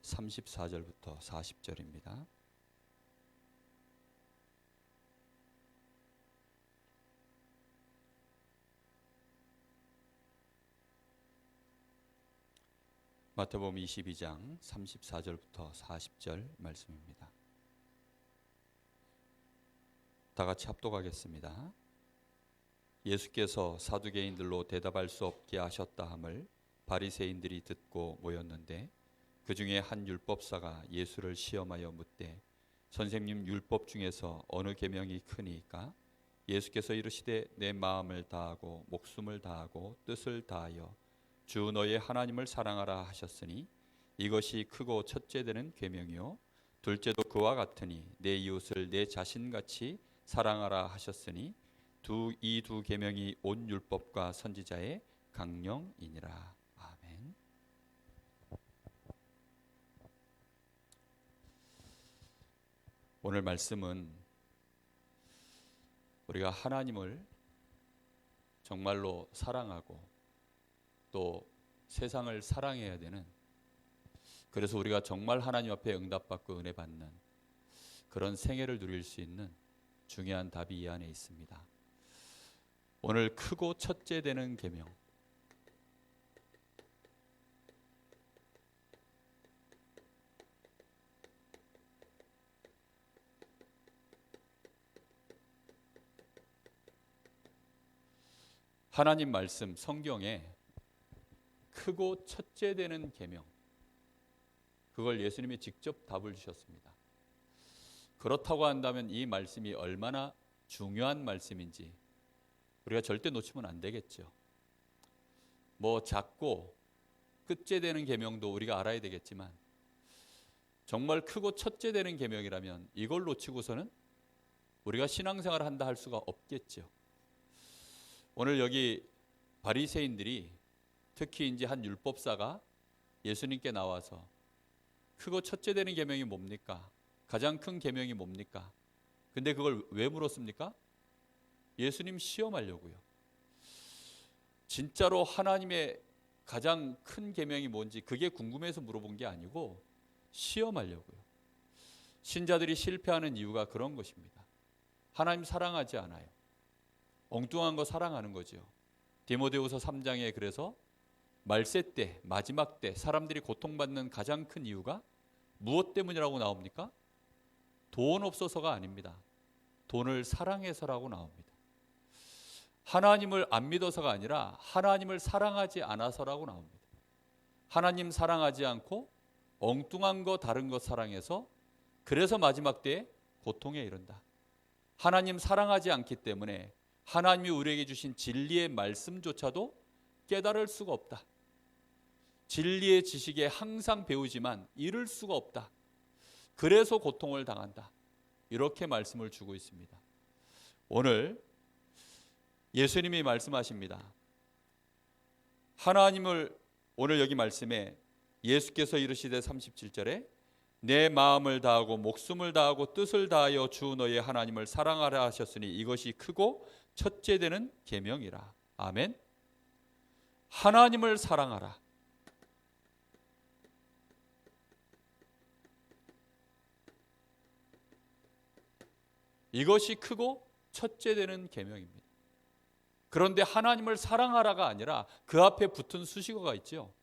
34절부터 40절입니다. 마태복음 22장 34절부터 40절 말씀입니다. 다 같이 합독하겠습니다. 예수께서 사두개인들로 대답할 수 없게 하셨다 함을 바리새인들이 듣고 모였는데 그 중에 한 율법사가 예수를 시험하여 묻되 선생님, 율법 중에서 어느 계명이 크니까? 예수께서 이르시되 내 마음을 다하고 목숨을 다하고 뜻을 다하여 주 너의 하나님을 사랑하라 하셨으니 이것이 크고 첫째 되는 계명이요 둘째도 그와 같으니 내 이웃을 내 자신같이 사랑하라 하셨으니 이 두 계명이 온 율법과 선지자의 강령이니라. 아멘. 오늘 말씀은 우리가 하나님을 정말로 사랑하고 또 세상을 사랑해야 되는, 그래서 우리가 정말 하나님 앞에 응답받고 은혜 받는 그런 생애를 누릴 수 있는 중요한 답이 이 안에 있습니다. 오늘 크고 첫째 되는 계명, 하나님 말씀 성경에 크고 첫째 되는 계명, 그걸 예수님이 직접 답을 주셨습니다. 그렇다고 한다면 이 말씀이 얼마나 중요한 말씀인지 우리가 절대 놓치면 안 되겠죠. 뭐 작고 끝째 되는 계명도 우리가 알아야 되겠지만 정말 크고 첫째 되는 계명이라면 이걸 놓치고서는 우리가 신앙생활을 한다 할 수가 없겠죠. 오늘 여기 바리새인들이, 특히 이제 한 율법사가 예수님께 나와서 크고 첫째 되는 계명이 뭡니까? 가장 큰 계명이 뭡니까? 근데 그걸 왜 물었습니까? 예수님 시험하려고요. 진짜로 하나님의 가장 큰 계명이 뭔지 그게 궁금해서 물어본 게 아니고 시험하려고요. 신자들이 실패하는 이유가 그런 것입니다. 하나님 사랑하지 않아요. 엉뚱한 거 사랑하는 거죠. 디모데후서 3장에 그래서 말세 때, 마지막 때 사람들이 고통받는 가장 큰 이유가 무엇 때문이라고 나옵니까? 돈 없어서가 아닙니다. 돈을 사랑해서라고 나옵니다. 하나님을 안 믿어서가 아니라 하나님을 사랑하지 않아서라고 나옵니다. 하나님 사랑하지 않고 엉뚱한 거 다른 것 사랑해서 그래서 마지막 때에 고통에 이른다. 하나님 사랑하지 않기 때문에 하나님이 우리에게 주신 진리의 말씀조차도 깨달을 수가 없다. 진리의 지식에 항상 배우지만 이룰 수가 없다. 그래서 고통을 당한다. 이렇게 말씀을 주고 있습니다. 오늘 예수님이 말씀하십니다. 하나님을, 오늘 여기 말씀에 예수께서 이르시되 37절에 내 마음을 다하고 목숨을 다하고 뜻을 다하여 주 너의 하나님을 사랑하라 하셨으니 이것이 크고 첫째 되는 계명이라. 아멘. 하나님을 사랑하라. 이것이 크고 첫째 되는 계명입니다. 그런데 하나님을 사랑하라가 아니라 그 앞에 붙은 수식어가 있죠.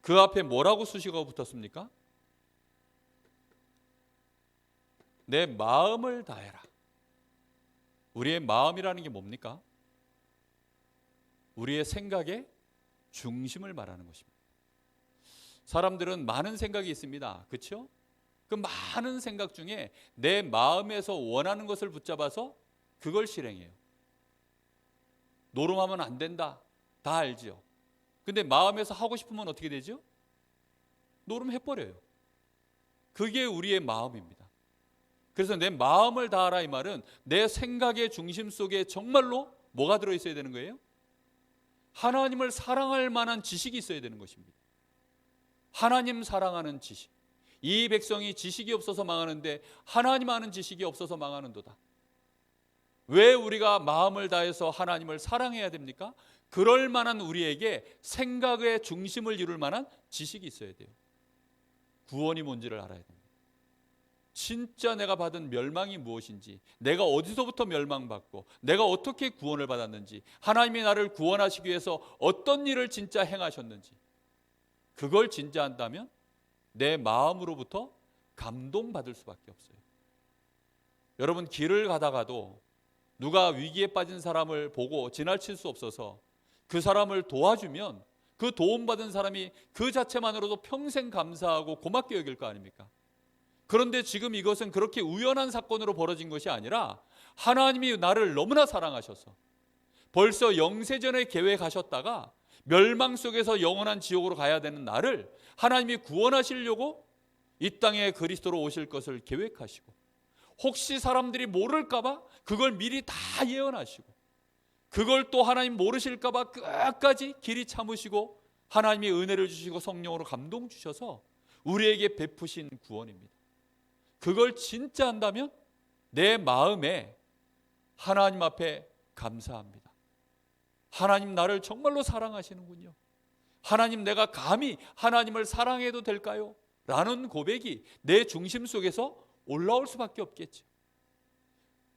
그 앞에 뭐라고 수식어가 붙었습니까? 내 마음을 다해라. 우리의 마음이라는 게 뭡니까? 우리의 생각의 중심을 말하는 것입니다. 사람들은 많은 생각이 있습니다. 그렇죠? 그 많은 생각 중에 내 마음에서 원하는 것을 붙잡아서 그걸 실행해요. 노름하면 안 된다. 다 알죠. 근데 마음에서 하고 싶으면 어떻게 되죠? 노름해버려요. 그게 우리의 마음입니다. 그래서 내 마음을 다하라 이 말은 내 생각의 중심 속에 정말로 뭐가 들어있어야 되는 거예요? 하나님을 사랑할 만한 지식이 있어야 되는 것입니다. 하나님 사랑하는 지식. 이 백성이 지식이 없어서 망하는데 하나님 아는 지식이 없어서 망하는도다. 왜 우리가 마음을 다해서 하나님을 사랑해야 됩니까? 그럴 만한 우리에게 생각의 중심을 이룰 만한 지식이 있어야 돼요. 구원이 뭔지를 알아야 됩니다. 진짜 내가 받은 멸망이 무엇인지, 내가 어디서부터 멸망받고 내가 어떻게 구원을 받았는지, 하나님이 나를 구원하시기 위해서 어떤 일을 진짜 행하셨는지, 그걸 진짜 한다면 내 마음으로부터 감동받을 수밖에 없어요. 여러분, 길을 가다가도 누가 위기에 빠진 사람을 보고 지나칠 수 없어서 그 사람을 도와주면 그 도움받은 사람이 그 자체만으로도 평생 감사하고 고맙게 여길 거 아닙니까? 그런데 지금 이것은 그렇게 우연한 사건으로 벌어진 것이 아니라 하나님이 나를 너무나 사랑하셔서 벌써 영세전에 계획하셨다가 멸망 속에서 영원한 지옥으로 가야 되는 나를 하나님이 구원하시려고 이 땅에 그리스도로 오실 것을 계획하시고, 혹시 사람들이 모를까 봐 그걸 미리 다 예언하시고, 그걸 또 하나님 모르실까 봐 끝까지 길이 참으시고 하나님이 은혜를 주시고 성령으로 감동 주셔서 우리에게 베푸신 구원입니다. 그걸 진짜 한다면 내 마음에 하나님 앞에 감사합니다. 하나님 나를 정말로 사랑하시는군요. 하나님, 내가 감히 하나님을 사랑해도 될까요? 라는 고백이 내 중심 속에서 올라올 수밖에 없겠죠.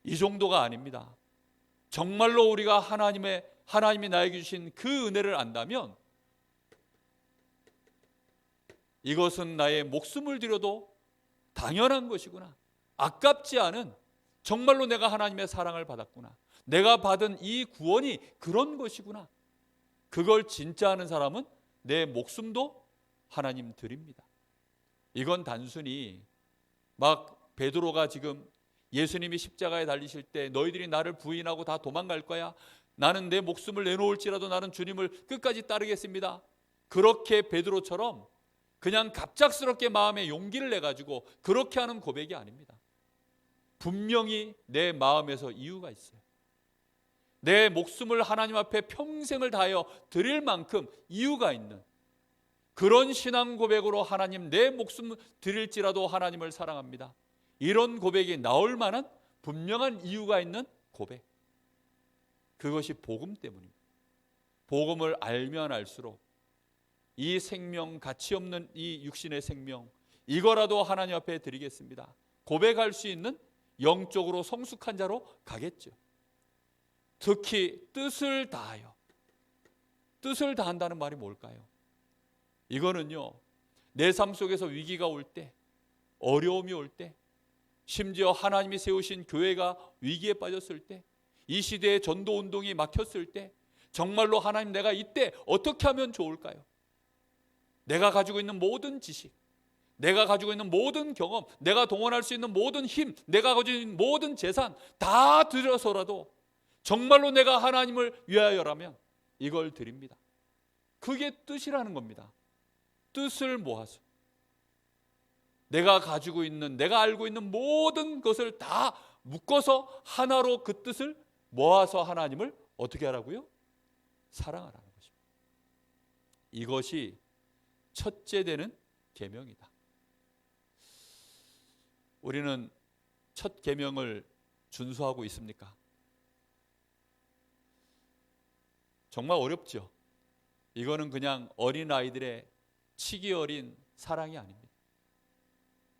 이 정도가 아닙니다. 정말로 우리가 하나님이 나에게 주신 그 은혜를 안다면 이것은 나의 목숨을 들여도 당연한 것이구나, 아깝지 않은, 정말로 내가 하나님의 사랑을 받았구나, 내가 받은 이 구원이 그런 것이구나, 그걸 진짜 하는 사람은 내 목숨도 하나님 드립니다. 이건 단순히 막 베드로가 지금 예수님이 십자가에 달리실 때 너희들이 나를 부인하고 다 도망갈 거야, 나는 내 목숨을 내놓을지라도 나는 주님을 끝까지 따르겠습니다, 그렇게 베드로처럼 그냥 갑작스럽게 마음에 용기를 내가지고 그렇게 하는 고백이 아닙니다. 분명히 내 마음에서 이유가 있어요. 내 목숨을 하나님 앞에 평생을 다하여 드릴 만큼 이유가 있는 그런 신앙 고백으로, 하나님, 내 목숨 드릴지라도 하나님을 사랑합니다, 이런 고백이 나올 만한 분명한 이유가 있는 고백, 그것이 복음 때문입니다. 복음을 알면 알수록 이 생명, 가치 없는 이 육신의 생명, 이거라도 하나님 앞에 드리겠습니다, 고백할 수 있는 영적으로 성숙한 자로 가겠죠. 특히 뜻을 다하여. 뜻을 다한다는 말이 뭘까요? 이거는요, 내 삶 속에서 위기가 올 때, 어려움이 올 때, 심지어 하나님이 세우신 교회가 위기에 빠졌을 때, 이 시대의 전도 운동이 막혔을 때, 정말로 하나님, 내가 이때 어떻게 하면 좋을까요? 내가 가지고 있는 모든 지식, 내가 가지고 있는 모든 경험, 내가 동원할 수 있는 모든 힘, 내가 가지고 있는 모든 재산 다 들여서라도 정말로 내가 하나님을 위하여라면 이걸 드립니다. 그게 뜻이라는 겁니다. 뜻을 모아서 내가 가지고 있는, 내가 알고 있는 모든 것을 다 묶어서 하나로 그 뜻을 모아서 하나님을 어떻게 하라고요? 사랑하라는 것입니다. 이것이 첫째 되는 계명이다. 우리는 첫 계명을 준수하고 있습니까? 정말 어렵죠. 이거는 그냥 어린아이들의 치기 어린 사랑이 아닙니다.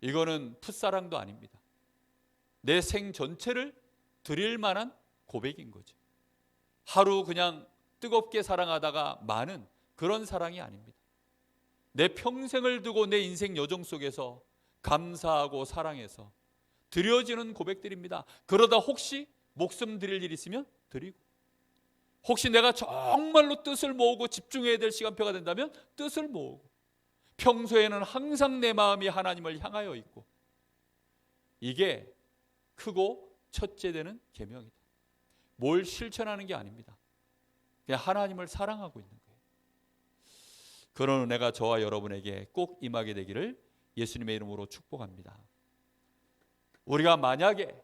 이거는 풋사랑도 아닙니다. 내 생 전체를 드릴 만한 고백인 거죠. 하루 그냥 뜨겁게 사랑하다가 마는 그런 사랑이 아닙니다. 내 평생을 두고 내 인생 여정 속에서 감사하고 사랑해서 드려지는 고백들입니다. 그러다 혹시 목숨 드릴 일 있으면 드리고, 혹시 내가 정말로 뜻을 모으고 집중해야 될 시간표가 된다면 뜻을 모으고, 평소에는 항상 내 마음이 하나님을 향하여 있고, 이게 크고 첫째 되는 계명이다. 뭘 실천하는 게 아닙니다. 그냥 하나님을 사랑하고 있는 거예요. 그런 은혜가 저와 여러분에게 꼭 임하게 되기를 예수님의 이름으로 축복합니다. 우리가 만약에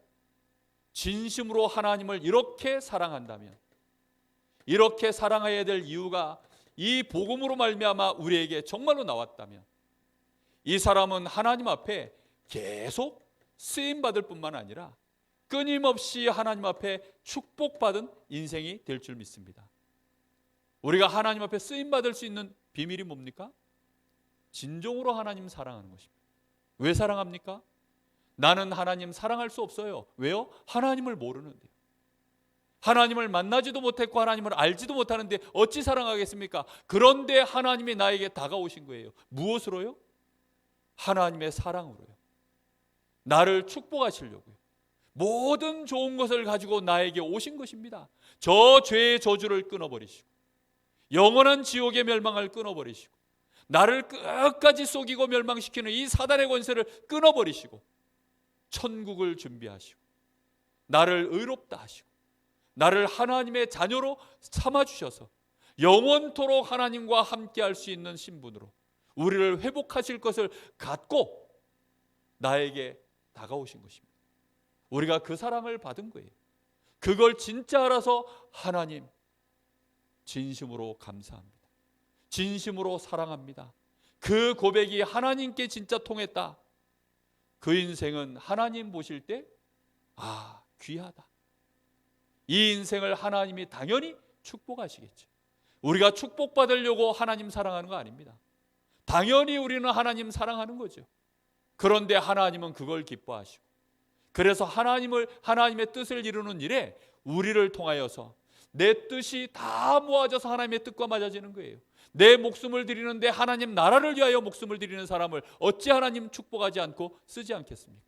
진심으로 하나님을 이렇게 사랑한다면, 이렇게 사랑해야 될 이유가 이 복음으로 말미암아 우리에게 정말로 나왔다면, 이 사람은 하나님 앞에 계속 쓰임받을 뿐만 아니라 끊임없이 하나님 앞에 축복받은 인생이 될 줄 믿습니다. 우리가 하나님 앞에 쓰임받을 수 있는 비밀이 뭡니까? 진정으로 하나님 사랑하는 것입니다. 왜 사랑합니까? 나는 하나님 사랑할 수 없어요. 왜요? 하나님을 모르는데. 하나님을 만나지도 못했고 하나님을 알지도 못하는데 어찌 사랑하겠습니까? 그런데 하나님이 나에게 다가오신 거예요. 무엇으로요? 하나님의 사랑으로요. 나를 축복하시려고요. 모든 좋은 것을 가지고 나에게 오신 것입니다. 저 죄의 저주를 끊어버리시고 영원한 지옥의 멸망을 끊어버리시고 나를 끝까지 속이고 멸망시키는 이 사단의 권세를 끊어버리시고 천국을 준비하시고 나를 의롭다 하시고 나를 하나님의 자녀로 삼아주셔서 영원토록 하나님과 함께할 수 있는 신분으로 우리를 회복하실 것을 갖고 나에게 다가오신 것입니다. 우리가 그 사랑을 받은 거예요. 그걸 진짜 알아서 하나님 진심으로 감사합니다. 진심으로 사랑합니다. 그 고백이 하나님께 진짜 통했다. 그 인생은 하나님 보실 때 귀하다. 이 인생을 하나님이 당연히 축복하시겠죠. 우리가 축복받으려고 하나님 사랑하는 거 아닙니다. 당연히 우리는 하나님 사랑하는 거죠. 그런데 하나님은 그걸 기뻐하시고 그래서 하나님의 뜻을 이루는 일에 우리를 통하여서 내 뜻이 다 모아져서 하나님의 뜻과 맞아지는 거예요. 내 목숨을 드리는데 하나님 나라를 위하여 목숨을 드리는 사람을 어찌 하나님 축복하지 않고 쓰지 않겠습니까?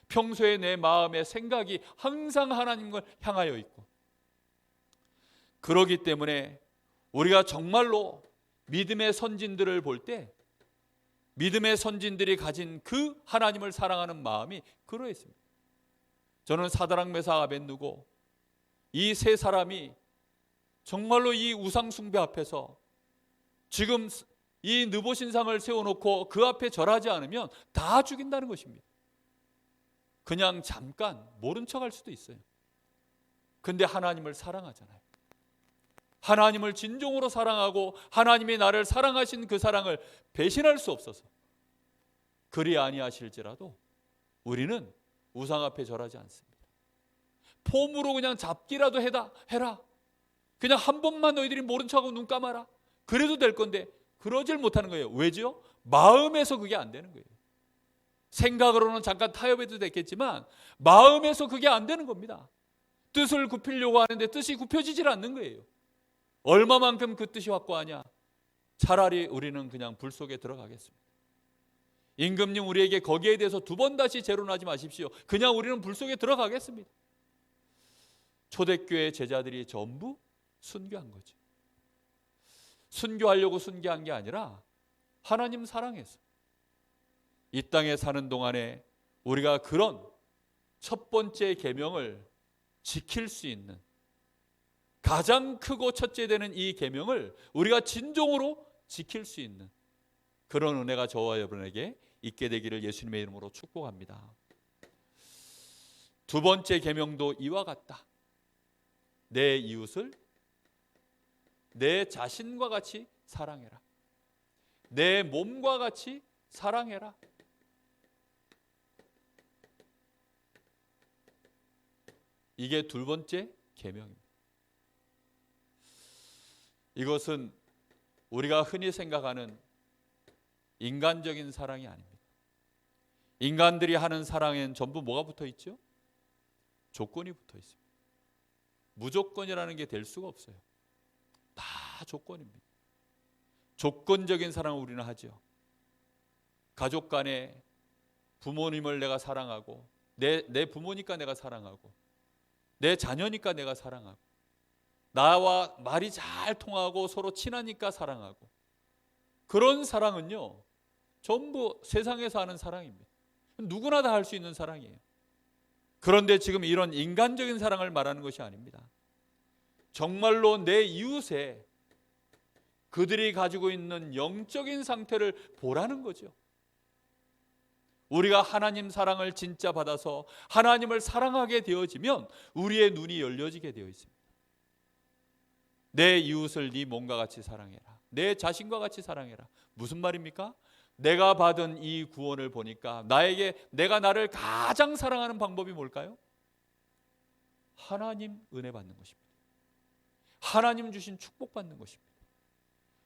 평소에 내 마음의 생각이 항상 하나님을 향하여 있고 그러기 때문에 우리가 정말로 믿음의 선진들을 볼 때 믿음의 선진들이 가진 그 하나님을 사랑하는 마음이 그러했습니다. 저는 사드락 메삭 아벳느고 이 세 사람이 정말로 이 우상 숭배 앞에서 지금 이 느보 신상을 세워놓고 그 앞에 절하지 않으면 다 죽인다는 것입니다. 그냥 잠깐 모른 척할 수도 있어요. 근데 하나님을 사랑하잖아요. 하나님을 진정으로 사랑하고 하나님이 나를 사랑하신 그 사랑을 배신할 수 없어서 그리 아니하실지라도 우리는 우상 앞에 절하지 않습니다. 폼으로 그냥 잡기라도 해라. 그냥 한 번만 너희들이 모른 척하고 눈 감아라. 그래도 될 건데 그러질 못하는 거예요. 왜죠? 마음에서 그게 안 되는 거예요. 생각으로는 잠깐 타협해도 됐겠지만 마음에서 그게 안 되는 겁니다. 뜻을 굽히려고 하는데 뜻이 굽혀지질 않는 거예요. 얼마만큼 그 뜻이 확고하냐? 차라리 우리는 그냥 불 속에 들어가겠습니다. 임금님 우리에게 거기에 대해서 두 번 다시 재론하지 마십시오. 그냥 우리는 불 속에 들어가겠습니다. 초대교회 제자들이 전부 순교한 거죠. 순교하려고 순교한 게 아니라 하나님 사랑해서 이 땅에 사는 동안에 우리가 그런 첫 번째 계명을 지킬 수 있는 가장 크고 첫째 되는 이 계명을 우리가 진정으로 지킬 수 있는 그런 은혜가 저와 여러분에게 있게 되기를 예수님의 이름으로 축복합니다. 두 번째 계명도 이와 같다. 내 이웃을 내 자신과 같이 사랑해라. 내 몸과 같이 사랑해라. 이게 두 번째 계명입니다. 이것은 우리가 흔히 생각하는 인간적인 사랑이 아닙니다. 인간들이 하는 사랑엔 전부 뭐가 붙어 있죠? 조건이 붙어 있습니다. 무조건이라는 게 될 수가 없어요. 다 조건입니다. 조건적인 사랑을 우리는 하죠. 가족 간에 부모님을 내가 사랑하고 내 부모니까 내가 사랑하고 내 자녀니까 내가 사랑하고 나와 말이 잘 통하고 서로 친하니까 사랑하고 그런 사랑은요 전부 세상에서 하는 사랑입니다. 누구나 다 할 수 있는 사랑이에요. 그런데 지금 이런 인간적인 사랑을 말하는 것이 아닙니다. 정말로 내 이웃에 그들이 가지고 있는 영적인 상태를 보라는 거죠. 우리가 하나님 사랑을 진짜 받아서 하나님을 사랑하게 되어지면 우리의 눈이 열려지게 되어 있습니다. 내 이웃을 네 몸과 같이 사랑해라. 내 자신과 같이 사랑해라. 무슨 말입니까? 내가 받은 이 구원을 보니까 내가 나를 가장 사랑하는 방법이 뭘까요? 하나님 은혜 받는 것입니다. 하나님 주신 축복 받는 것입니다.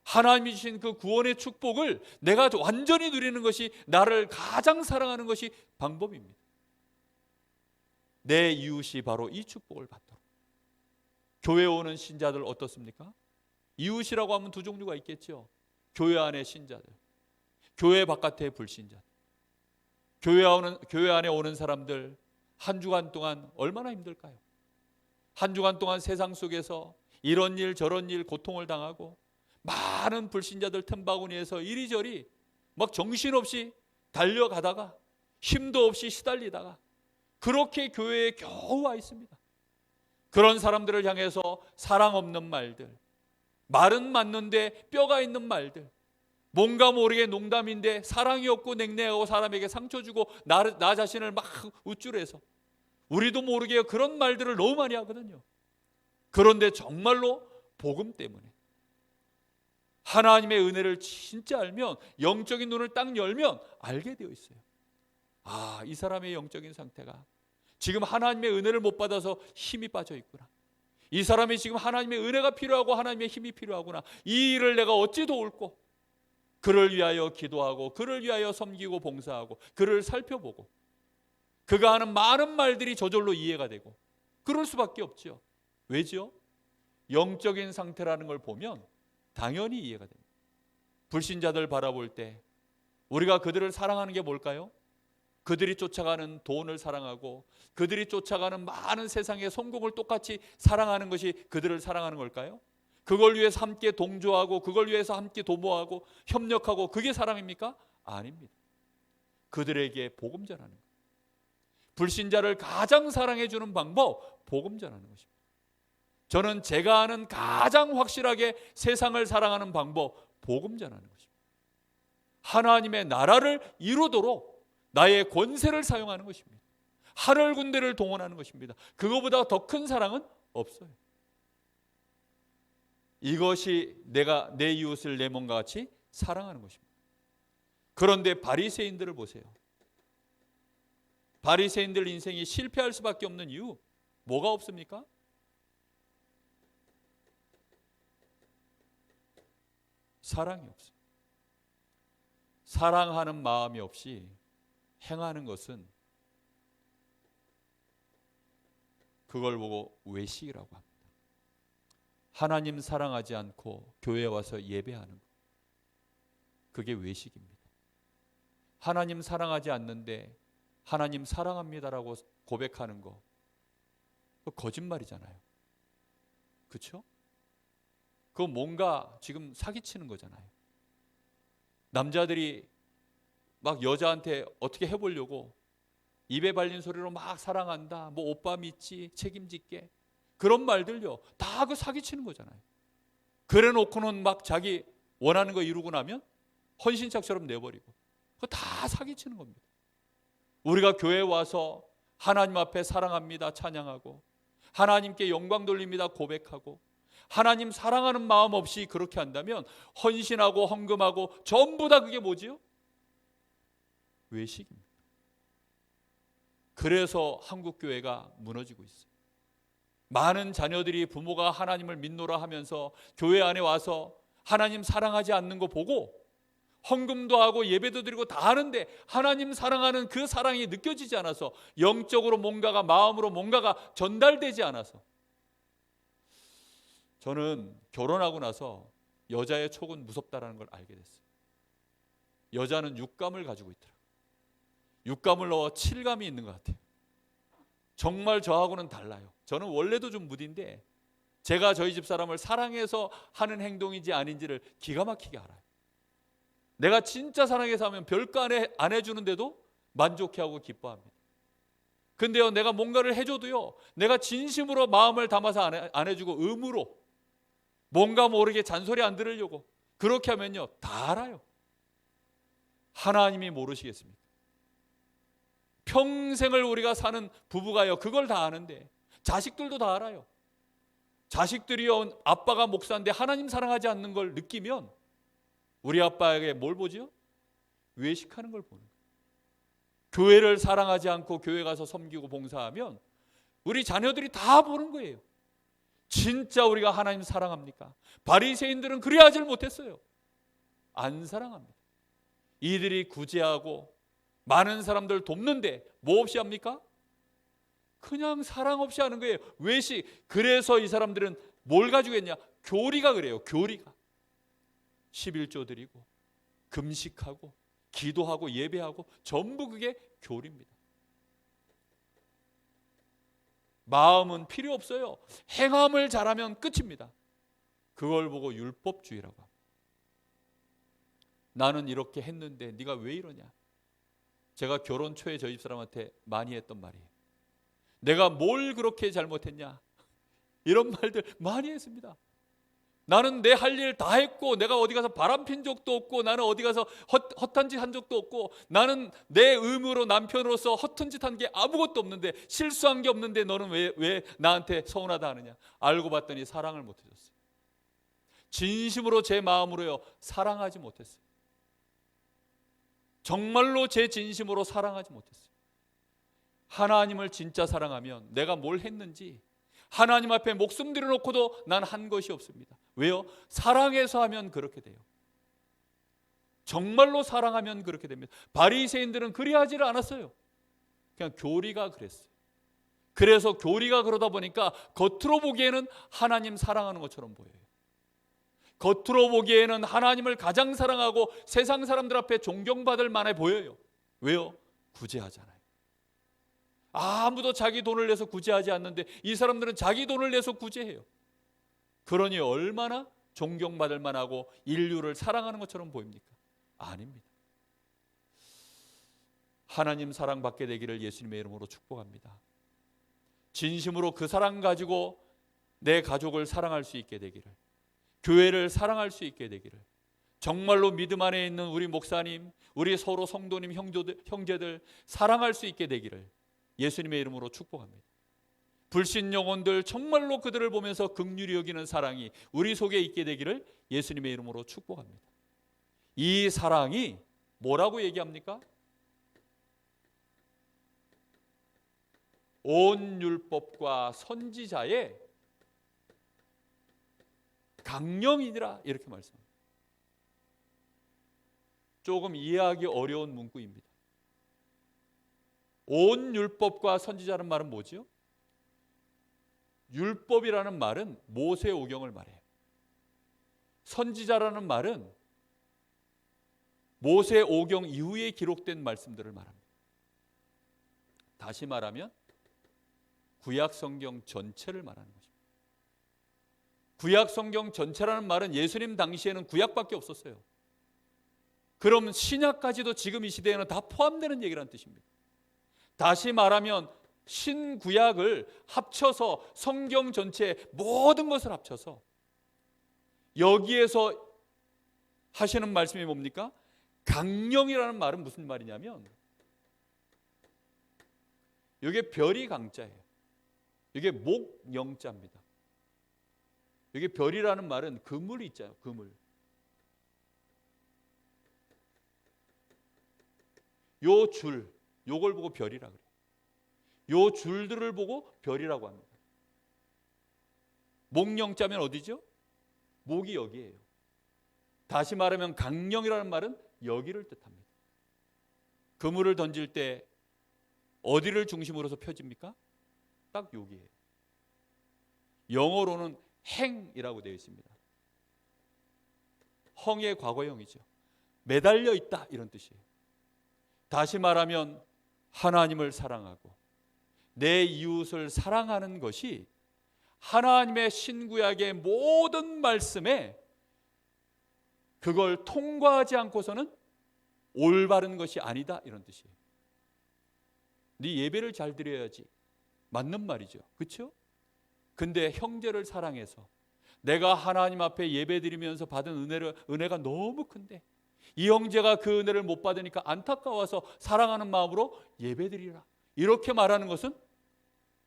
하나님이 주신 그 구원의 축복을 내가 완전히 누리는 것이, 나를 가장 사랑하는 것이 방법입니다. 내 이웃이 바로 이 축복을 받도록. 교회에 오는 신자들 어떻습니까? 이웃이라고 하면 두 종류가 있겠죠. 교회 안에 신자들, 교회 바깥의 불신자들. 교회 안에 오는 사람들, 한 주간 동안 얼마나 힘들까요? 한 주간 동안 세상 속에서 이런 일 저런 일 고통을 당하고, 많은 불신자들 틈바구니에서 이리저리 막 정신없이 달려가다가 힘도 없이 시달리다가 그렇게 교회에 겨우 와 있습니다. 그런 사람들을 향해서 사랑 없는 말들, 말은 맞는데 뼈가 있는 말들, 뭔가 모르게 농담인데 사랑이 없고 냉랭하고 사람에게 상처 주고 나 자신을 막 우쭐해서, 우리도 모르게 그런 말들을 너무 많이 하거든요. 그런데 정말로 복음 때문에, 하나님의 은혜를 진짜 알면, 영적인 눈을 딱 열면 알게 되어 있어요. 아, 이 사람의 영적인 상태가 지금 하나님의 은혜를 못 받아서 힘이 빠져 있구나. 이 사람이 지금 하나님의 은혜가 필요하고 하나님의 힘이 필요하구나. 이 일을 내가 어찌 도울꼬. 그를 위하여 기도하고, 그를 위하여 섬기고 봉사하고, 그를 살펴보고, 그가 하는 많은 말들이 저절로 이해가 되고, 그럴 수밖에 없죠. 왜죠? 영적인 상태라는 걸 보면 당연히 이해가 됩니다. 불신자들 바라볼 때 우리가 그들을 사랑하는 게 뭘까요? 그들이 쫓아가는 돈을 사랑하고, 그들이 쫓아가는 많은 세상의 성공을 똑같이 사랑하는 것이 그들을 사랑하는 걸까요? 그걸 위해서 함께 동조하고, 그걸 위해서 함께 도모하고 협력하고, 그게 사랑입니까? 아닙니다. 그들에게 복음 전하는 것. 불신자를 가장 사랑해 주는 방법, 복음 전하는 것입니다. 저는 제가 아는 가장 확실하게 세상을 사랑하는 방법, 복음 전하는 것입니다. 하나님의 나라를 이루도록 나의 권세를 사용하는 것입니다. 하늘 군대를 동원하는 것입니다. 그거보다 더 큰 사랑은 없어요. 이것이 내가 내 이웃을 내 몸과 같이 사랑하는 것입니다. 그런데 바리새인들을 보세요. 바리새인들 인생이 실패할 수밖에 없는 이유, 뭐가 없습니까? 사랑이 없어요. 사랑하는 마음이 없이 행하는 것은, 그걸 보고 외식이라고 합니다. 하나님 사랑하지 않고 교회에 와서 예배하는 것, 그게 외식입니다. 하나님 사랑하지 않는데 하나님 사랑합니다라고 고백하는 거, 그거 거짓말이잖아요. 그렇죠? 그거 뭔가 지금 사기치는 거잖아요. 남자들이 막 여자한테 어떻게 해보려고 입에 발린 소리로 막 사랑한다, 뭐 오빠 믿지, 책임질게, 그런 말들요, 다 그 사기치는 거잖아요. 그래 놓고는 막 자기 원하는 거 이루고 나면 헌신짝처럼 내버리고, 그거 다 사기치는 겁니다. 우리가 교회에 와서 하나님 앞에 사랑합니다 찬양하고, 하나님께 영광 돌립니다 고백하고, 하나님 사랑하는 마음 없이 그렇게 한다면 헌신하고 헌금하고 전부 다 그게 뭐지요? 외식입니다. 그래서 한국 교회가 무너지고 있어요. 많은 자녀들이 부모가 하나님을 믿노라 하면서 교회 안에 와서 하나님 사랑하지 않는 거 보고 헌금도 하고 예배도 드리고 다 하는데 하나님 사랑하는 그 사랑이 느껴지지 않아서, 영적으로 뭔가가, 마음으로 뭔가가 전달되지 않아서, 저는 결혼하고 나서 여자의 촉은 무섭다라는 걸 알게 됐어요. 여자는 육감을 가지고 있더라고요. 육감을 넣어 칠감이 있는 것 같아요. 정말 저하고는 달라요. 저는 원래도 좀 무딘데 제가 저희 집 사람을 사랑해서 하는 행동인지 아닌지를 기가 막히게 알아요. 내가 진짜 사랑해서 하면 별거 안 해주는데도 만족해하고 기뻐합니다. 근데요, 내가 뭔가를 해줘도요, 내가 진심으로 마음을 담아서 안 해주고 의무로 뭔가 모르게 잔소리 안 들으려고 그렇게 하면요, 다 알아요. 하나님이 모르시겠습니까? 평생을 우리가 사는 부부가요, 그걸 다 아는데, 자식들도 다 알아요. 자식들이요, 아빠가 목사인데 하나님 사랑하지 않는 걸 느끼면 우리 아빠에게 뭘 보지요? 외식하는 걸 보는 거예요. 교회를 사랑하지 않고 교회 가서 섬기고 봉사하면 우리 자녀들이 다 보는 거예요. 진짜 우리가 하나님 사랑합니까? 바리새인들은 그리하지를 못했어요. 안 사랑합니다. 이들이 구제하고 많은 사람들 돕는데 뭐 없이 합니까? 그냥 사랑 없이 하는 거예요. 외식. 그래서 이 사람들은 뭘 가지고 했냐? 교리가 그래요. 교리가. 11조 드리고 금식하고 기도하고 예배하고 전부 그게 교리입니다. 마음은 필요 없어요. 행함을 잘하면 끝입니다. 그걸 보고 율법주의라고 합니다. 나는 이렇게 했는데 네가 왜 이러냐? 제가 결혼 초에 저희 집사람한테 많이 했던 말이에요. 내가 뭘 그렇게 잘못했냐? 이런 말들 많이 했습니다. 나는 내 할 일 다 했고, 내가 어디 가서 바람핀 적도 없고, 나는 어디 가서 헛한 짓 한 적도 없고, 나는 내 의무로 남편으로서 허튼 짓 한 게 아무것도 없는데, 실수한 게 없는데 너는 왜 나한테 서운하다 하느냐? 알고 봤더니 사랑을 못 해줬어요. 진심으로 제 마음으로요, 사랑하지 못했어요. 정말로 제 진심으로 사랑하지 못했어요. 하나님을 진짜 사랑하면 내가 뭘 했는지 하나님 앞에 목숨 들여놓고도 난 한 것이 없습니다. 왜요? 사랑해서 하면 그렇게 돼요. 정말로 사랑하면 그렇게 됩니다. 바리새인들은 그리하지를 않았어요. 그냥 교리가 그랬어요. 그래서 교리가 그러다 보니까 겉으로 보기에는 하나님 사랑하는 것처럼 보여요. 겉으로 보기에는 하나님을 가장 사랑하고 세상 사람들 앞에 존경받을 만해 보여요. 왜요? 구제하잖아요. 아무도 자기 돈을 내서 구제하지 않는데 이 사람들은 자기 돈을 내서 구제해요. 그러니 얼마나 존경받을 만하고 인류를 사랑하는 것처럼 보입니까? 아닙니다. 하나님 사랑받게 되기를 예수님의 이름으로 축복합니다. 진심으로 그 사랑 가지고 내 가족을 사랑할 수 있게 되기를, 교회를 사랑할 수 있게 되기를, 정말로 믿음 안에 있는 우리 목사님, 우리 서로 성도님, 형제들 사랑할 수 있게 되기를 예수님의 이름으로 축복합니다. 불신 영혼들 정말로 그들을 보면서 긍휼히 여기는 사랑이 우리 속에 있게 되기를 예수님의 이름으로 축복합니다. 이 사랑이 뭐라고 얘기합니까? 온 율법과 선지자의 강령이니라 이렇게 말씀합니다. 조금 이해하기 어려운 문구입니다. 온 율법과 선지자라는 말은 뭐죠? 율법이라는 말은 모세오경을 말해요. 선지자라는 말은 모세오경 이후에 기록된 말씀들을 말합니다. 다시 말하면 구약성경 전체를 말하는 것입니다. 구약성경 전체라는 말은 예수님 당시에는 구약밖에 없었어요. 그럼 신약까지도 지금 이 시대에는 다 포함되는 얘기라는 뜻입니다. 다시 말하면 신구약을 합쳐서 성경 전체 모든 것을 합쳐서 여기에서 하시는 말씀이 뭡니까? 강령이라는 말은 무슨 말이냐면 이게 별이 강자예요. 이게 목영자입니다. 이게 별이라는 말은 그물이 있잖아요. 그물. 요 줄, 요걸 보고 별이라 그래요. 요 줄들을 보고 별이라고 합니다. 목영자면 어디죠? 목이 여기예요. 다시 말하면 강령이라는 말은 여기를 뜻합니다. 그물을 던질 때 어디를 중심으로서 펴집니까? 딱 여기예요. 영어로는 행이라고 되어 있습니다. 헝의 과거형이죠. 매달려 있다 이런 뜻이에요. 다시 말하면 하나님을 사랑하고 내 이웃을 사랑하는 것이 하나님의 신구약의 모든 말씀에 그걸 통과하지 않고서는 올바른 것이 아니다 이런 뜻이에요. 네 예배를 잘 드려야지. 맞는 말이죠. 그렇죠? 근데 형제를 사랑해서 내가 하나님 앞에 예배 드리면서 받은 은혜가 너무 큰데 이 형제가 그 은혜를 못 받으니까 안타까워서 사랑하는 마음으로 예배 드리라. 이렇게 말하는 것은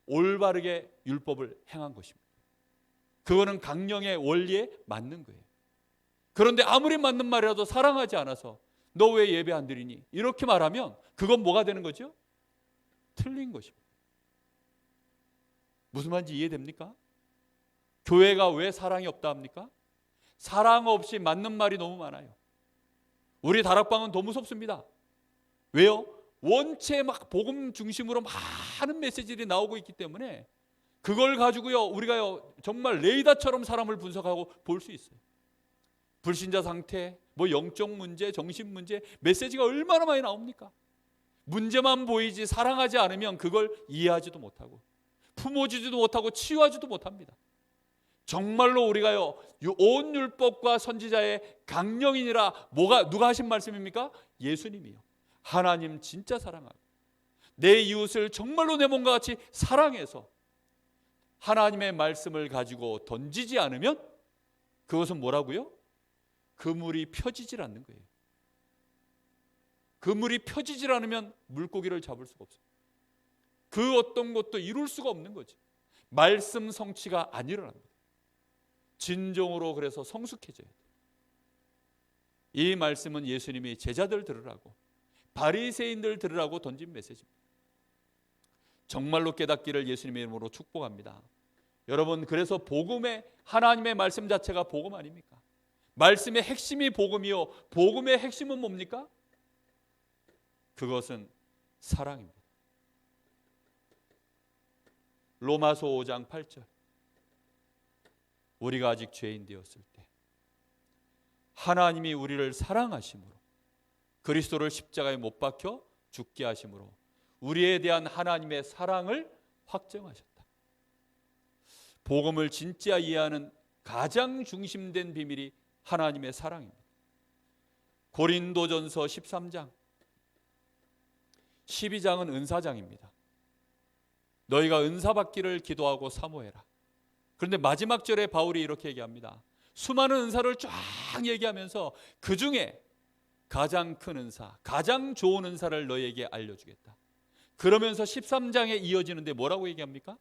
올바르게 율법을 행한 것입니다. 그거는 강령의 원리에 맞는 거예요. 그런데 아무리 맞는 말이라도 사랑하지 않아서 너 왜 예배 안 드리니? 이렇게 말하면 그건 뭐가 되는 거죠? 틀린 것입니다. 무슨 말인지 이해됩니까? 교회가 왜 사랑이 없다 합니까? 사랑 없이 맞는 말이 너무 많아요. 우리 다락방은 더 무섭습니다. 왜요? 원체 막 복음 중심으로 많은 메시지들이 나오고 있기 때문에 그걸 가지고요 우리가요 정말 레이더처럼 사람을 분석하고 볼 수 있어요. 불신자 상태, 뭐 영적 문제, 정신 문제, 메시지가 얼마나 많이 나옵니까? 문제만 보이지 사랑하지 않으면 그걸 이해하지도 못하고 품어주지도 못하고 치유하지도 못합니다. 정말로 우리가요 온 율법과 선지자의 강령이니라 누가 하신 말씀입니까? 예수님이요. 하나님 진짜 사랑하고 내 이웃을 정말로 내 몸과 같이 사랑해서 하나님의 말씀을 가지고 던지지 않으면 그것은 뭐라고요? 그물이 펴지질 않는 거예요. 그물이 펴지질 않으면 물고기를 잡을 수가 없어요. 그 어떤 것도 이룰 수가 없는 거지. 말씀 성취가 안 일어납니다. 진정으로 그래서 성숙해져야 돼요. 이 말씀은 예수님이 제자들 들으라고 바리새인들 들으라고 던진 메시지입니다. 정말로 깨닫기를 예수님의 이름으로 축복합니다. 여러분, 그래서 복음의 하나님의 말씀 자체가 복음 아닙니까? 말씀의 핵심이 복음이요. 복음의 핵심은 뭡니까? 그것은 사랑입니다. 로마서 5장 8절. 우리가 아직 죄인 되었을 때 하나님이 우리를 사랑하심으로 그리스도를 십자가에 못 박혀 죽게 하심으로 우리에 대한 하나님의 사랑을 확정하셨다. 복음을 진짜 이해하는 가장 중심된 비밀이 하나님의 사랑입니다. 고린도전서 13장 12장은 은사장입니다. 너희가 은사 받기를 기도하고 사모해라. 그런데 마지막 절에 바울이 이렇게 얘기합니다. 수많은 은사를 쫙 얘기하면서 그 중에 가장 큰 은사, 가장 좋은 은사를 너희에게 알려주겠다. 그러면서 13장에 이어지는데 뭐라고 얘기합니까?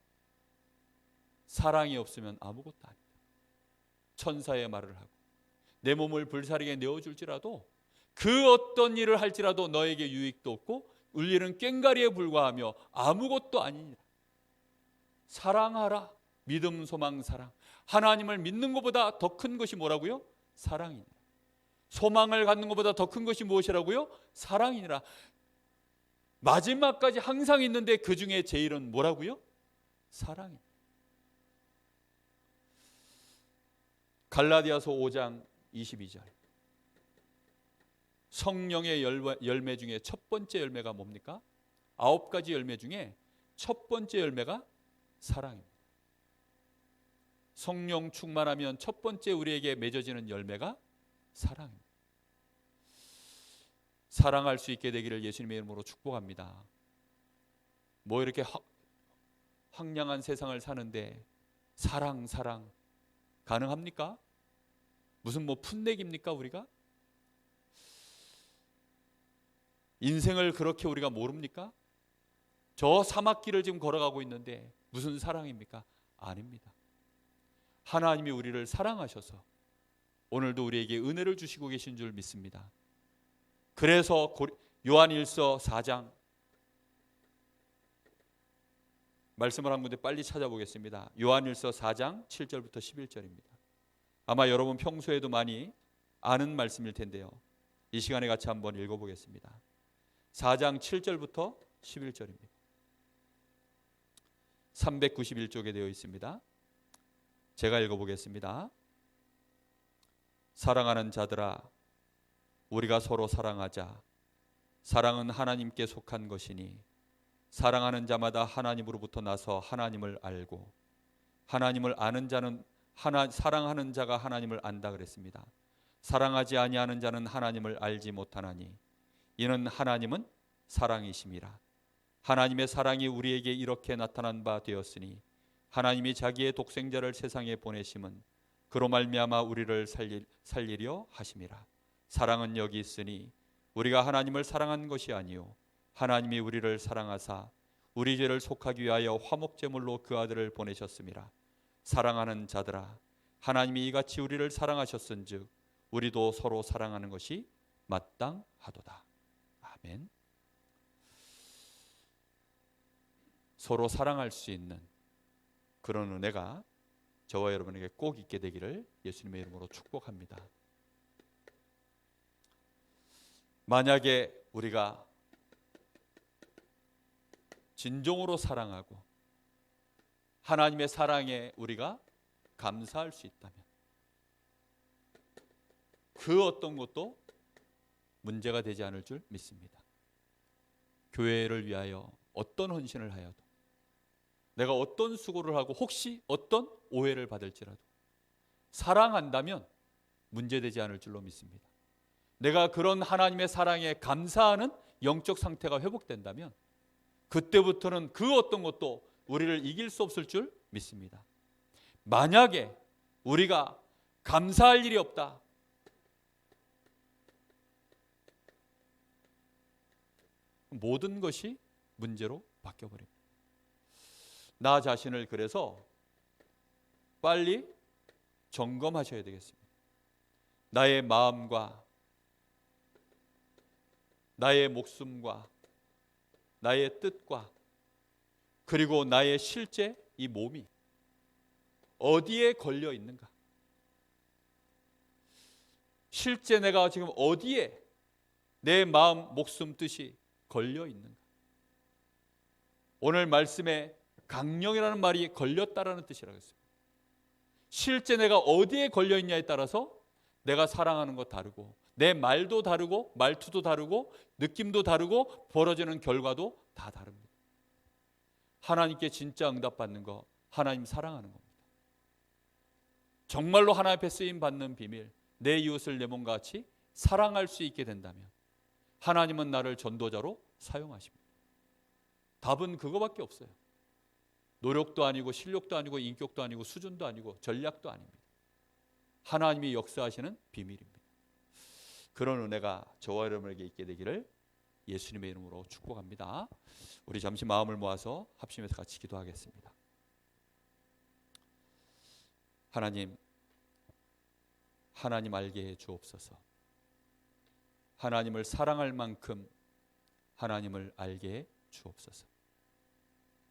사랑이 없으면 아무것도 아니다. 천사의 말을 하고 내 몸을 불사르게 내어줄지라도 그 어떤 일을 할지라도 너에게 유익도 없고 울리는 꽹가리에 불과하며 아무것도 아니니라. 사랑하라. 믿음, 소망, 사랑. 하나님을 믿는 것보다 더 큰 것이 뭐라고요? 사랑이니라. 소망을 갖는 것보다 더 큰 것이 무엇이라고요? 사랑이니라. 마지막까지 항상 있는데 그 중에 제일은 뭐라고요? 사랑이니라. 갈라디아서 5장 22절. 성령의 열매 중에 첫 번째 열매가 뭡니까? 9가지 열매 중에 첫 번째 열매가 사랑입니다. 성령 충만하면 첫 번째 우리에게 맺어지는 열매가 사랑입니다. 사랑할 수 있게 되기를 예수님의 이름으로 축복합니다. 뭐 이렇게 황량한 세상을 사는데 사랑 가능합니까? 무슨 뭐 풋내기입니까 우리가? 인생을 그렇게 우리가 모릅니까? 저 사막길을 지금 걸어가고 있는데 무슨 사랑입니까? 아닙니다. 하나님이 우리를 사랑하셔서 오늘도 우리에게 은혜를 주시고 계신 줄 믿습니다. 그래서 요한일서 4장 말씀을 한 군데 빨리 찾아보겠습니다. 요한일서 4장 7절부터 11절입니다. 아마 여러분 평소에도 많이 아는 말씀일 텐데요. 이 시간에 같이 한번 읽어보겠습니다. 4장 7절부터 11절입니다. 391쪽에 되어 있습니다. 제가 읽어보겠습니다. 사랑하는 자들아, 우리가 서로 사랑하자. 사랑은 하나님께 속한 것이니 사랑하는 자마다 하나님으로부터 나서 하나님을 알고 하나님을 아는 자는 사랑하는 자가 하나님을 안다 그랬습니다. 사랑하지 아니하는 자는 하나님을 알지 못하나니 이는 하나님은 사랑이심이라. 하나님의 사랑이 우리에게 이렇게 나타난 바 되었으니 하나님이 자기의 독생자를 세상에 보내심은 그로 말미암아 우리를 살리려 하심이라. 사랑은 여기 있으니 우리가 하나님을 사랑한 것이 아니요 하나님이 우리를 사랑하사 우리 죄를 속하기 위하여 화목제물로 그 아들을 보내셨음이라. 사랑하는 자들아, 하나님이 이같이 우리를 사랑하셨은즉 우리도 서로 사랑하는 것이 마땅하도다. 아멘. 서로 사랑할 수 있는 그런 은혜가 저와 여러분에게 꼭 있게 되기를 예수님의 이름으로 축복합니다. 만약에 우리가 진정으로 사랑하고 하나님의 사랑에 우리가 감사할 수 있다면 그 어떤 것도 문제가 되지 않을 줄 믿습니다. 교회를 위하여 어떤 헌신을 하여도, 내가 어떤 수고를 하고 혹시 어떤 오해를 받을지라도 사랑한다면 문제되지 않을 줄로 믿습니다. 내가 그런 하나님의 사랑에 감사하는 영적 상태가 회복된다면 그때부터는 그 어떤 것도 우리를 이길 수 없을 줄 믿습니다. 만약에 우리가 감사할 일이 없다, 모든 것이 문제로 바뀌어버립니다. 나 자신을 그래서 빨리 점검하셔야 되겠습니다. 나의 마음과 나의 목숨과 나의 뜻과 그리고 나의 실제 이 몸이 어디에 걸려 있는가? 실제 내가 지금 어디에 내 마음, 목숨, 뜻이 걸려 있는가? 오늘 말씀에 강령이라는 말이 걸렸다라는 뜻이라고 했습니다. 실제 내가 어디에 걸려 있냐에 따라서 내가 사랑하는 것 다르고, 내 말도 다르고, 말투도 다르고, 느낌도 다르고, 벌어지는 결과도 다 다릅니다. 하나님께 진짜 응답받는 거, 하나님 사랑하는 겁니다. 정말로 하나님 앞에 쓰임 받는 비밀, 내 이웃을 내 몸과 같이 사랑할 수 있게 된다면 하나님은 나를 전도자로 사용하십니다. 답은 그거밖에 없어요. 노력도 아니고 실력도 아니고 인격도 아니고 수준도 아니고 전략도 아닙니다. 하나님이 역사하시는 비밀입니다. 그런 은혜가 저와 여러분에게 있게 되기를 예수님의 이름으로 축복합니다. 우리 잠시 마음을 모아서 합심해서 같이 기도하겠습니다. 하나님 알게 해 주옵소서. 하나님을 사랑할 만큼 하나님을 알게 해 주옵소서.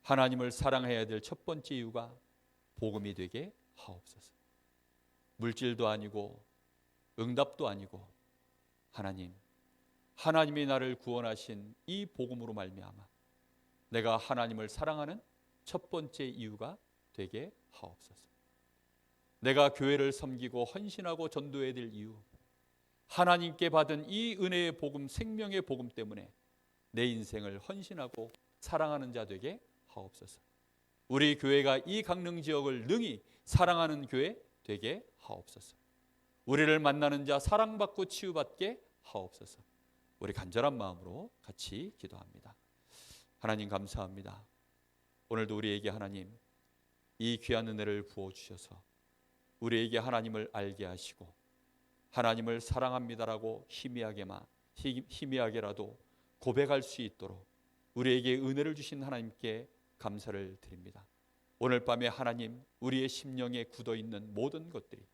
하나님을 사랑해야 될 첫 번째 이유가 복음이 되게 하옵소서. 물질도 아니고 응답도 아니고 하나님이 나를 구원하신 이 복음으로 말미암아 내가 하나님을 사랑하는 첫 번째 이유가 되게 하옵소서. 내가 교회를 섬기고 헌신하고 전도해야 될 이유, 하나님께 받은 이 은혜의 복음, 생명의 복음 때문에 내 인생을 헌신하고 사랑하는 자 되게 하옵소서. 우리 교회가 이 강릉 지역을 능히 사랑하는 교회 되게 하옵소서. 우리를 만나는 자 사랑받고 치유받게 하옵소서. 우리 간절한 마음으로 같이 기도합니다. 하나님 감사합니다. 오늘도 우리에게 하나님 이 귀한 은혜를 부어주셔서 우리에게 하나님을 알게 하시고 하나님을 사랑합니다라고 희미하게라도 고백할 수 있도록 우리에게 은혜를 주신 하나님께 감사를 드립니다. 오늘 밤에 하나님 우리의 심령에 굳어있는 모든 것들이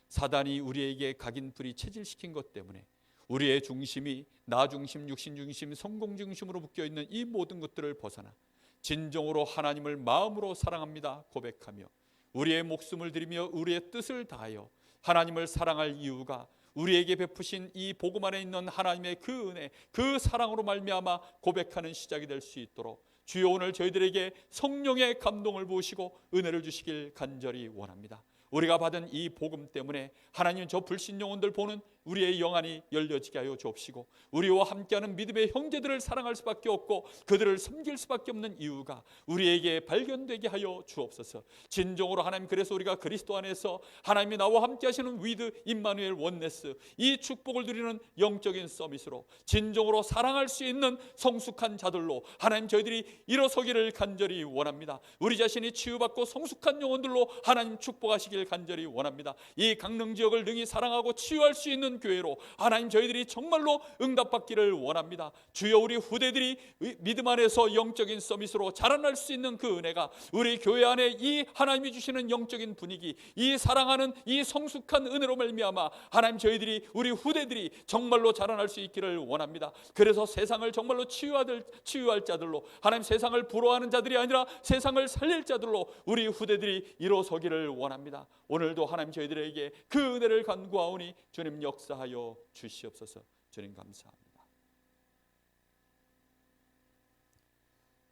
사단이 우리에게 각인풀이 체질시킨 것 때문에 우리의 중심이 나 중심, 육신 중심, 성공 중심으로 묶여있는 이 모든 것들을 벗어나 진정으로 하나님을 마음으로 사랑합니다 고백하며 우리의 목숨을 드리며 우리의 뜻을 다하여 하나님을 사랑할 이유가 우리에게 베푸신 이 복음 안에 있는 하나님의 그 은혜, 그 사랑으로 말미암아 고백하는 시작이 될 수 있도록 주여 오늘 저희들에게 성령의 감동을 부으시고 은혜를 주시길 간절히 원합니다. 우리가 받은 이 복음 때문에 하나님 저 불신 영혼들 보는 우리의 영안이 열려지게 하여 주옵시고 우리와 함께하는 믿음의 형제들을 사랑할 수밖에 없고 그들을 섬길 수밖에 없는 이유가 우리에게 발견되게 하여 주옵소서. 진정으로 하나님 그래서 우리가 그리스도 안에서 하나님이 나와 함께 하시는 위드 임마누엘 원네스 이 축복을 누리는 영적인 서밋으로 진정으로 사랑할 수 있는 성숙한 자들로 하나님 저희들이 일어서기를 간절히 원합니다. 우리 자신이 치유받고 성숙한 영혼들로 하나님 축복하시길 하시길 간절히 원합니다. 이 강릉 지역을 능히 사랑하고 치유할 수 있는 교회로 하나님 저희들이 정말로 응답받기를 원합니다. 주여 우리 후대들이 믿음 안에서 영적인 서밋으로 자라날 수 있는 그 은혜가 우리 교회 안에 이 하나님이 주시는 영적인 분위기, 이 사랑하는 이 성숙한 은혜로 말미암아 하나님 저희들이 우리 후대들이 정말로 자라날 수 있기를 원합니다. 그래서 세상을 정말로 치유할 자들로, 하나님 세상을 부러워하는 자들이 아니라 세상을 살릴 자들로 우리 후대들이 일어서기를 원합니다. 오늘도 하나님 저희들에게 그 은혜를 간구하오니 주님 역사하여 주시옵소서. 주님 감사합니다.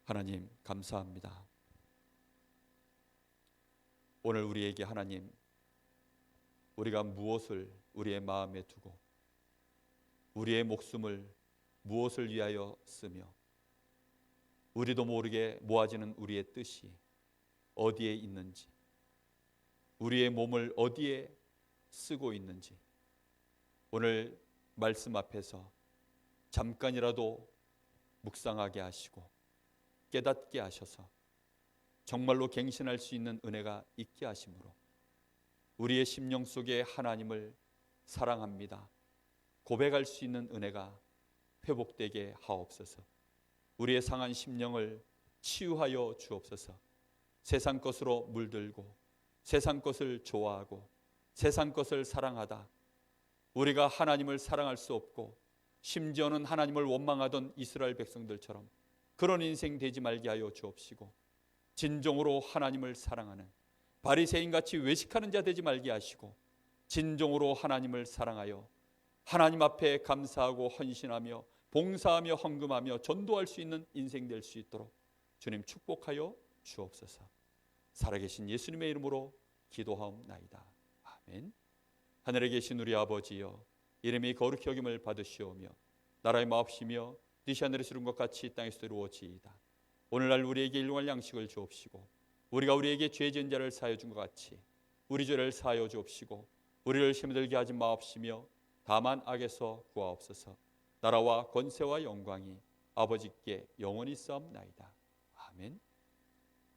하나님 감사합니다. 오늘 우리에게 하나님, 우리가 무엇을 우리의 마음에 두고 우리의 목숨을 무엇을 위하여 쓰며 우리도 모르게 모아지는 우리의 뜻이 어디에 있는지, 우리의 몸을 어디에 쓰고 있는지 오늘 말씀 앞에서 잠깐이라도 묵상하게 하시고 깨닫게 하셔서 정말로 갱신할 수 있는 은혜가 있게 하심으로 우리의 심령 속에 하나님을 사랑합니다 고백할 수 있는 은혜가 회복되게 하옵소서. 우리의 상한 심령을 치유하여 주옵소서. 세상 것으로 물들고 세상 것을 좋아하고 세상 것을 사랑하다 우리가 하나님을 사랑할 수 없고 심지어는 하나님을 원망하던 이스라엘 백성들처럼 그런 인생 되지 말게 하여 주옵시고 진정으로 하나님을 사랑하는 바리새인같이 외식하는 자 되지 말게 하시고 진정으로 하나님을 사랑하여 하나님 앞에 감사하고 헌신하며 봉사하며 헌금하며 전도할 수 있는 인생 될 수 있도록 주님 축복하여 주옵소서. 살아계신 예수님의 이름으로 기도하옵나이다. 아멘. 하늘에 계신 우리 아버지여, 이름이 거룩히 여김을 받으시오며 나라의 마옵시며 뜻이 하늘에서 이룬 것 같이 땅에서도 이루어지이다. 오늘날 우리에게 일용할 양식을 주옵시고 우리가 우리에게 죄 지은 자를 사하여 준 것 같이 우리 죄를 사하여 주옵시고 우리를 시험에 들게 하지 마옵시며 다만 악에서 구하옵소서. 나라와 권세와 영광이 아버지께 영원히 싸움나이다. 아멘.